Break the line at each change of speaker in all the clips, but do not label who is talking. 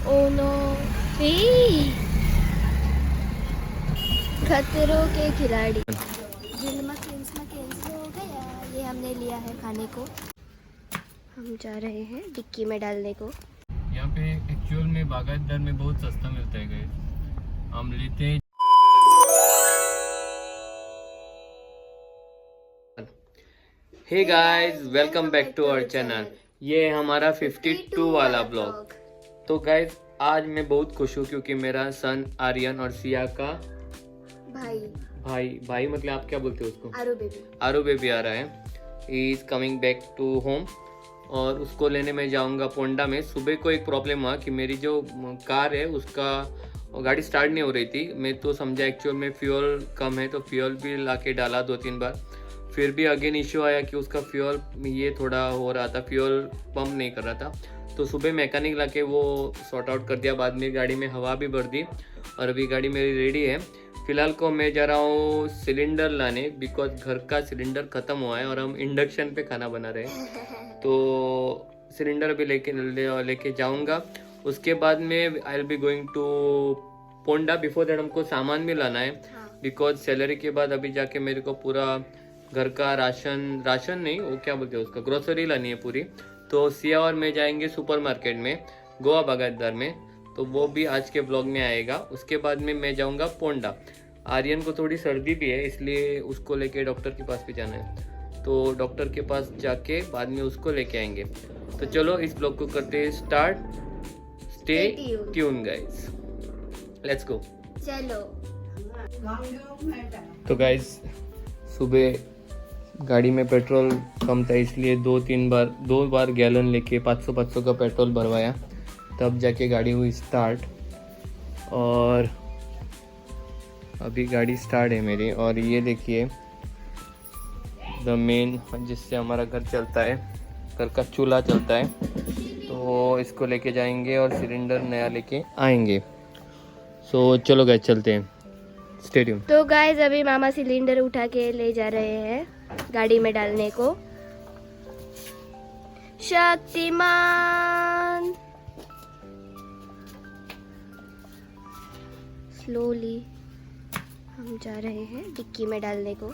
Oh no, खतरों के खिलाड़ी। जिल्मा कैंसिल हो गया। ये हमने लिया है खाने को। हम जा रहे हैं डिक्की में डालने को।
यहाँ पे एक्चुअल में बागायत दर में बहुत सस्ता मिलता है गाइस। हम लेते हैं। Hey guys, welcome back to our channel. ये है हमारा 52 वाला ब्लॉग। तो गाइस आज मैं बहुत खुश हूँ क्योंकि मेरा सन आर्यन और सिया का भाई मतलब आप क्या बोलते हो उसको, आरू बेबी आ रहा है। He is coming back to home और उसको लेने में जाऊंगा पोंडा में। सुबह को एक प्रॉब्लम हुआ कि मेरी जो कार है उसका गाड़ी स्टार्ट नहीं हो रही थी। मैं तो समझा एक्चुअल में फ्यूल कम है, तो फ्यूल भी ला के डाला 2-3 बार। फिर भी अगेन इश्यू आया कि उसका फ्यूल ये थोड़ा हो रहा था, फ्यूल पंप नहीं कर रहा था। तो सुबह मैकेनिक ला के वो सॉर्ट आउट कर दिया। बाद में गाड़ी में हवा भी भर दी और अभी गाड़ी मेरी रेडी है। फिलहाल को मैं जा रहा हूँ सिलेंडर लाने, बिकॉज घर का सिलेंडर ख़त्म हुआ है और हम इंडक्शन पे खाना बना रहे हैं। तो सिलेंडर अभी लेके जाऊँगा। उसके बाद में I will be going to Ponda. Before that हमको सामान भी लाना है, बिकॉज सैलरी के बाद अभी जाके मेरे को पूरा घर का राशन नहीं, वो क्या बोलते हैं उसका, ग्रोसरी लानी है पूरी। तो सिया और मैं जाएंगे सुपरमार्केट में गोवा बागायतदार में, तो वो भी आज के ब्लॉग में आएगा। उसके बाद में मैं जाऊंगा पोंडा। आर्यन को थोड़ी सर्दी भी है, इसलिए उसको लेके डॉक्टर के पास भी जाना है। तो डॉक्टर के पास जाके बाद में उसको लेके आएंगे। तो चलो इस ब्लॉग को करते हैं start. Stay tune guys, let's go.
चलो।
तो गाइस सुबह गाड़ी में पेट्रोल कम था, इसलिए दो बार गैलन लेके 500 का पेट्रोल भरवाया, तब जाके गाड़ी हुई स्टार्ट। और अभी गाड़ी स्टार्ट है मेरी। और ये देखिए द मेन जिससे हमारा घर चलता है, घर का चूल्हा चलता है। तो इसको लेके जाएंगे और सिलेंडर नया लेके आएंगे। सो चलो गाइस चलते हैं स्टेडियम।
तो गाइस अभी मामा सिलेंडर उठा के ले जा रहे हैं गाड़ी में डालने को। शक्तिमान स्लोली हम जा रहे हैं डिक्की में डालने को।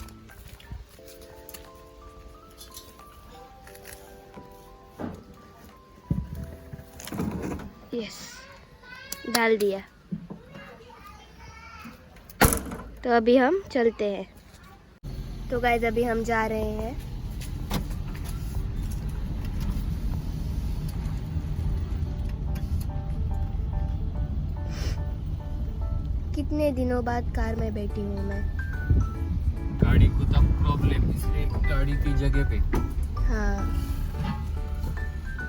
यस, डाल दिया। तो अभी हम चलते हैं। तो गाइस अभी हम जा रहे हैं। कितने दिनों बाद कार में बैठी हूँ मैं।
गाड़ी को तब प्रॉब्लम, इसलिए गाड़ी की जगह पे।
हाँ,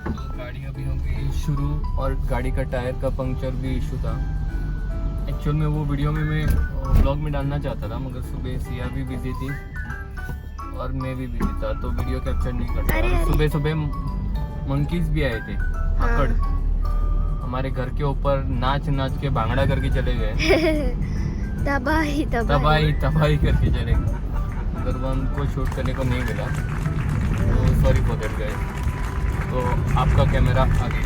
तो गाड़ी अभी हो गई शुरू और गाड़ी का टायर का पंक्चर भी इशू था। एक्चुअल में वो वीडियो में मैं ब्लॉग में डालना चाहता था, मगर सुबह सिया भी बिजी थी और मैं भी बिजी था, तो वीडियो कैप्चर नहीं कर पाया। सुबह मंकीज भी आए थे, आकड़ हमारे घर के ऊपर नाच के भांगड़ा करके चले गए। तबाही करके चले गए, मगर वो हमको शूट करने को नहीं मिला। तो सॉरी फॉर दैट गाइस। तो आपका कैमरा आगे।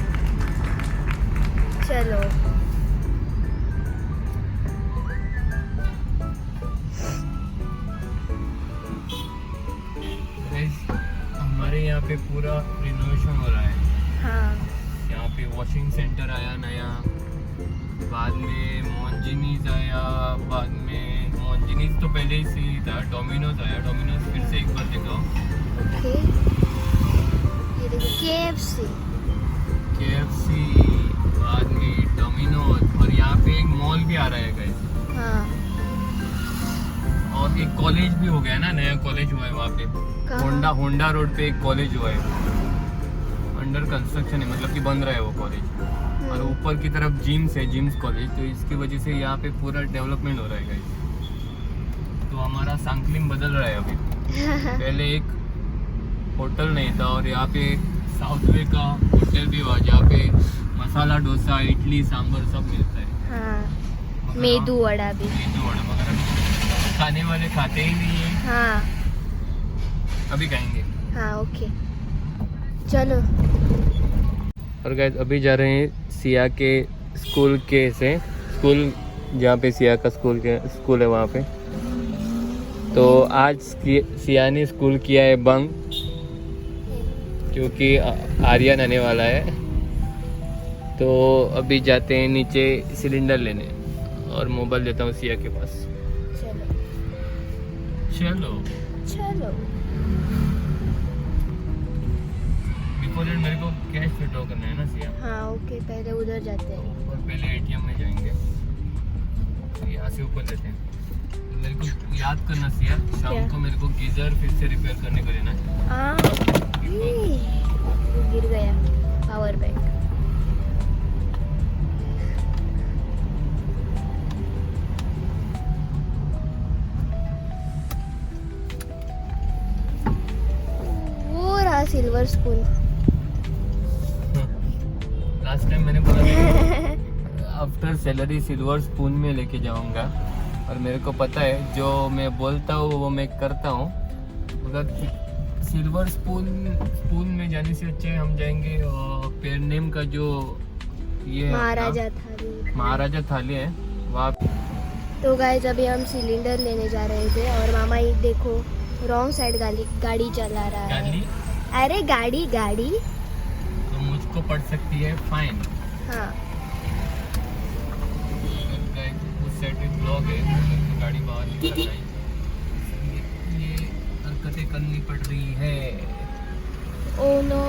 चलो।
हमारे यहाँ पे पूरा रिनोवेशन हो रहा है।
हाँ,
यहाँ पे वॉशिंग सेंटर आया नया, बाद में मॉन्जिनीज आया, बाद में मॉन्जिनीज तो पहले ही से था। डोमिनोज आया, डोमिनोज फिर से एक बार दिखाओ।
ओके, ये देखिए
KFC, बाद में डोमिनोज, और यहाँ पे एक मॉल भी आ रहा है गाइस।
हाँ,
और एक कॉलेज भी हो गया ना, नया कॉलेज हुआ है वहाँ पे होंडा रोड पे एक कॉलेज हुआ है, अंडर कंस्ट्रक्शन है, मतलब कि बन रहा है वो कॉलेज। और ऊपर की तरफ जिम्स कॉलेज। तो इसकी वजह से यहाँ पे पूरा डेवलपमेंट हो रहा है गाइस। तो हमारा सांकलिंग बदल रहा है अभी। पहले एक होटल नहीं था और यहाँ पे साउथ वे का होटल भी हुआ, जहाँ पे मसाला डोसा, इडली, सांभर सब मिलता है।
हाँ, मेदू वड़ा भी।
मगर खाने वाले खाते ही नहीं है।
हाँ,
अभी खाएंगे।
हाँ, ओके, चलो।
और गाइस अभी जा रहे हैं सिया के स्कूल के से स्कूल जहाँ पे सिया का स्कूल है वहाँ पे। तो आज सिया ने स्कूल किया है बंक, क्योंकि आर्यन आने वाला है। तो अभी जाते हैं नीचे सिलेंडर लेने और मोबाइल देता हूँ सिया के पास। चलो
चलो।
बिफोर दैट मेरे को कैश विड्रॉ करना है ना सिया।
हाँ ओके, पहले उधर जाते हैं
और पहले एटीएम में जाएंगे, यहाँ से ऊपर लेते हैं। मेरे को याद करना सिया, शाम को मेरे को गीजर फिर से रिपेयर करने को लेना है।
हाँ गिर गया पावर बैंक। वो रहा सिल्वर स्पून।
लास्ट टाइम मैंने बोला आफ्टर सैलरी सिल्वर स्पून में लेके जाऊंगा, और मेरे को पता है जो मैं बोलता हूँ वो मैं करता हूँ। अगर सिल्वर स्पून में जाने से अच्छे हम जाएंगे और पेरनेम का जो ये महाराजा थाली है वहाँ।
तो गाइस अभी हम सिलेंडर लेने जा रहे थे और मामा ये देखो रॉन्ग साइड गाड़ी चला रहा है। अरे गाड़ी
तो मुझको पड़ सकती है फाइन।
हाँ
उस साइड पे ब्लॉक है, गाड़ी बाहर निकल रही है, ये हरकतें करनी पड़ रही है।
ओ नो,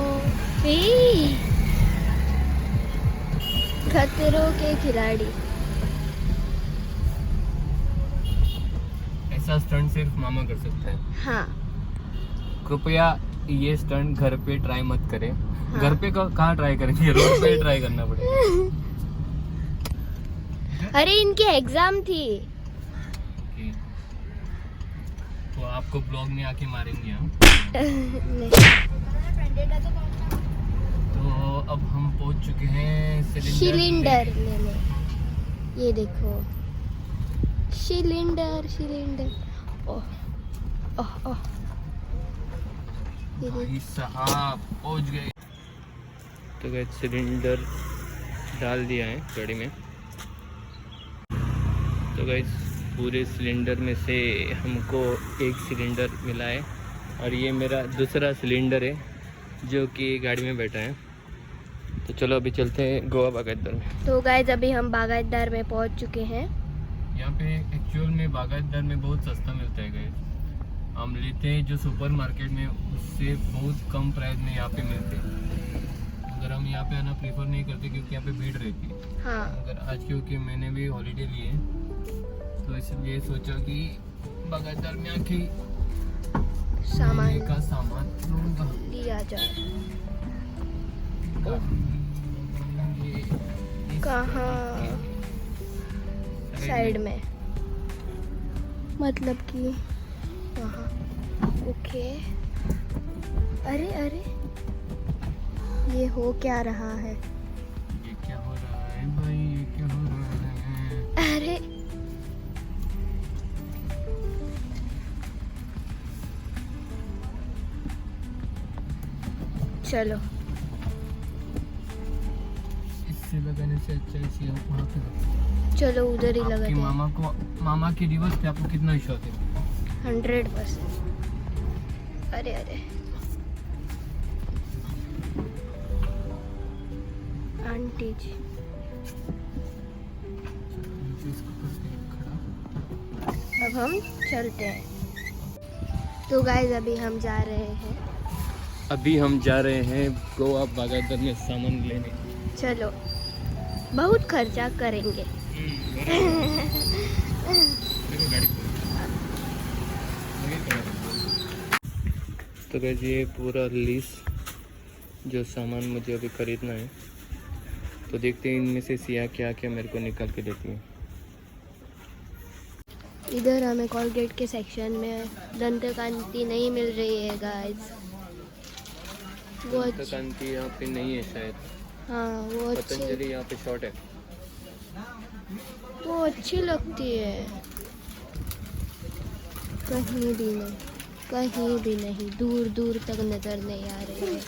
खतरों के खिलाड़ी।
ऐसा स्टंट सिर्फ मामा कर सकता है।
हाँ
कृपया ये स्टंट घर पे ट्राई मत करें।
हाँ।
घर पे कहाँ ट्राई करेंगे, रोड पे ट्राई करना पड़ेगा।
अरे इनकी एग्जाम थी।
तो आपको ब्लॉग में आके मारेंगे हम। तो अब हम पहुंच चुके हैं
सिलेंडर लेने। ये देखो सिलेंडर। ओह ओह ओह,
साहब पहुंच गए। तो गैस सिलेंडर डाल दिया है गाड़ी में। तो गैस पूरे सिलेंडर में से हमको एक सिलेंडर मिला है, और ये मेरा दूसरा सिलेंडर है जो कि गाड़ी में बैठा है। तो चलो अभी चलते हैं गोवा बागायतदार में।
तो गाइस अभी हम बागायतदार में पहुंच चुके हैं।
यहाँ पे एक्चुअल में बागायतदार में बहुत सस्ता मिलता है गाइस। हम लेते हैं जो सुपर मार्केट में उससे बहुत कम प्राइस में यहाँ पे मिलते हैं। अगर हम यहाँ पे आना प्रेफर नहीं करते क्योंकि यहाँ पे भीड़ रहती है।
हाँ
अगर आज क्योंकि मैंने भी हॉलीडे लिए तो इसलिए सोचा कि बागायतदार में आके
सामान
का सामान लूँगा
लिया जाए। कहाँ साइड में, मतलब कि वहाँ। ओके। अरे ये हो क्या रहा है?
ये क्या हो रहा है भाई, ये क्या हो रहा है?
अरे चलो
इससे लगाने से अच्छा है वहाँ पे।
चलो उधर ही लगा
दें। मामा की रिवर्स पे आपको कितना विश्वास है?
100%। अरे आंटी जी अब हम चलते हैं। तो गाइस अभी हम जा रहे हैं गोवा बागायतदार में सामान लेने। चलो बहुत खर्चा करेंगे।
तो गाइस ये पूरा लिस्ट जो सामान मुझे अभी खरीदना है, तो देखते हैं इनमें से सिया क्या क्या मेरे को निकाल के देती है।
इधर हमें कोलगेट के सेक्शन में दंतकांति नहीं मिल रही है गाइस। वो
दंतकांति यहाँ पे नहीं है शायद।
हाँ वो
पतंजलि यहाँ पे शॉर्ट है।
वो अच्छी लगती है। कहीं भी नहीं, दूर दूर तक नजर नहीं आ रही है।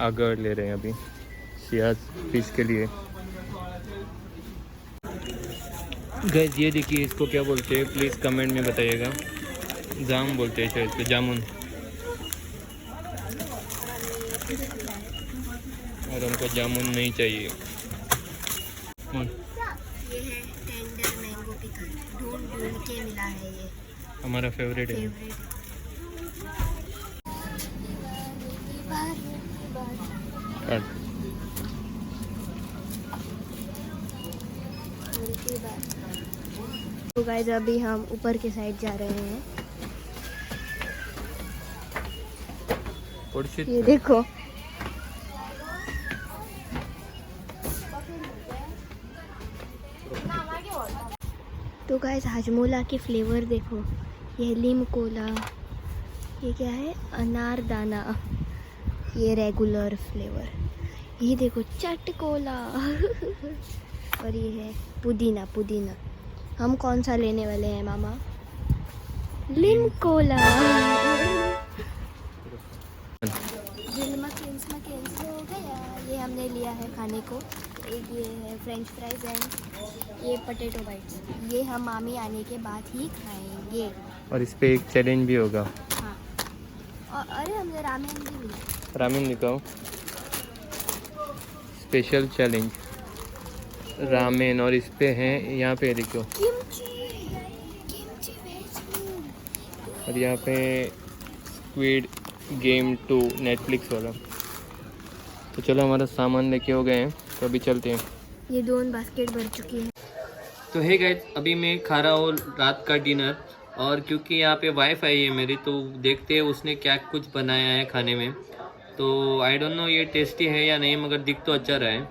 आगर ले रहे हैं अभी सियाज फिश के लिए। गाइस ये देखिए, इसको क्या बोलते हैं प्लीज़ कमेंट में बताइएगा। जाम बोलते हैं शायद इसको, जामुन। और हमको जामुन नहीं चाहिए।
ये है टेंडर मैंगो पिकल, ढूंढ के मिला है ये,
हमारा फेवरेट है।
तो गाइस अभी हम ऊपर के साइड जा रहे हैं। ये देखो, तो गाइस हाजमोला के फ्लेवर देखो, ये लीम कोला, ये क्या है अनारदाना, ये रेगुलर फ्लेवर, ये देखो चट कोला और ये है पुदीना पुदीना। हम कौन सा लेने वाले हैं मामा? लीम कोला। हो गया, ये हमने लिया है खाने को। एक ये है फ्रेंच फ्राइज एंड ये पोटैटो बाइट्स, ये हम मामी आने के बाद ही खाएंगे।
और इस पे एक चैलेंज भी होगा।
हाँ, और अरे हमने रामेन भी लिया।
रामेन दिखाओ, स्पेशल चैलेंज रामेन। और इस पे है, यहाँ पे देखो
किमची वेज फूड।
और यहाँ पे स्क्विड गेम 2 नेटफ्लिक्स वाला। तो चलो हमारा सामान लेके हो गए हैं, तो अभी चलते हैं।
ये 2 बास्केट भर चुकी है।
तो है गाइस, अभी मैं खा रहा हूँ रात का डिनर। और क्योंकि यहाँ पे वाईफाई है मेरी, तो देखते हैं उसने क्या कुछ बनाया है खाने में। तो आई डोंट नो ये टेस्टी है या नहीं, मगर दिख तो अच्छा रहा है।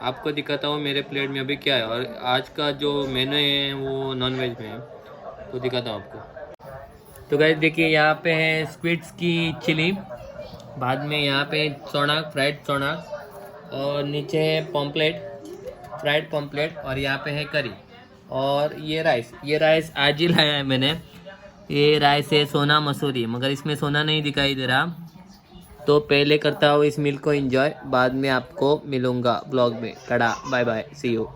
आपको दिखाता हूँ मेरे प्लेट में अभी क्या है। और आज का जो मेनू है वो नॉन वेज में है, तो दिखाता हूँ आपको। तो गाइस देखिए, यहाँ पे है स्क्विड्स की चिली, बाद में यहाँ पे चौनाक, फ्राइड चौनाक, और नीचे है पॉम्पलेट, फ्राइड पॉम्पलेट, और यहाँ पे है करी। और ये राइस आज ही लाया है मैंने। ये राइस है सोना मसूरी, मगर इसमें सोना नहीं दिखाई दे रहा। तो पहले करता हूँ इस मील को एंजॉय, बाद में आपको मिलूँगा ब्लॉग में। Tata bye bye, see you.